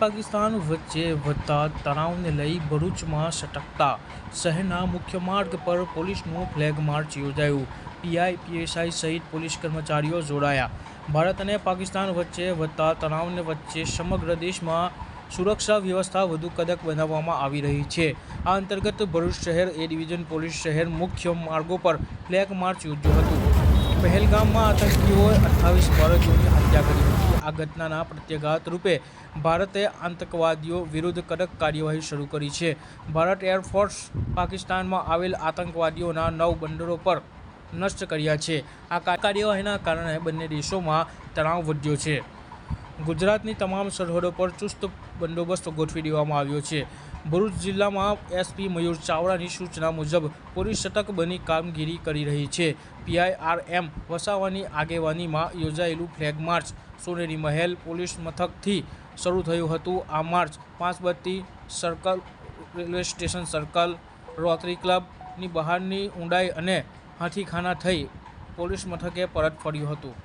પાકિસ્તાન વચ્ચે વધતા તણાવને લઈ ભરૂચમાં સટકતા શહેરના મુખ્ય માર્ગ પર પોલીસનું ફ્લેગ માર્ચ યોજાયું। પીઆઈ, પીએસઆઈ સહિત પોલીસ કર્મચારીઓ જોડાયા। ભારત અને પાકિસ્તાન વચ્ચે વધતા તણાવને વચ્ચે સમગ્ર દેશમાં સુરક્ષા વ્યવસ્થા વધુ કડક બનાવવામાં આવી રહી છે। આ અંતર્ગત ભરૂચ શહેર એ ડિવિઝન પોલીસ શહેર મુખ્ય માર્ગો પર ફ્લેગ માર્ચ યોજ્યું હતું। પહેલગામમાં આતંકીઓએ 28 ભારતીયોની હત્યા કરી હતી। આ ઘટનાના પ્રત્યાઘાત રૂપે ભારતે આતંકવાદીઓ વિરુદ્ધ કડક કાર્યવાહી શરૂ કરી છે। ભારત એરફોર્સ પાકિસ્તાનમાં આવેલ આતંકવાદીઓના 9 બંદરો પર નષ્ટ કર્યા છે। આ કાર્યવાહીના કારણે બંને દેશોમાં તણાવ વધ્યો છે। ગુજરાતની તમામ સરહદો પર ચુસ્ત બંદોબસ્ત ગોઠવી દેવામાં આવ્યો છે। ભરૂચ જિલ્લામાં એસપી મયુર ચાવડાની સૂચના મુજબ પોલીસ સતર્ક બની કામગીરી કરી રહી છે। પીઆઈઆરએમ વસાવાની આગેવાનીમાં યોજાયેલું ફ્લેગ માર્ચ સોનેરી મહેલ પોલીસ મથકથી શરૂ થયું હતું। આ માર્ચ 5 બત્તી circle, railway station circle, rotary ક્લબની બહારની ઊંડાઈ અને હાથીખાના થઈ પોલીસ મથકે પરત ફર્યું હતું।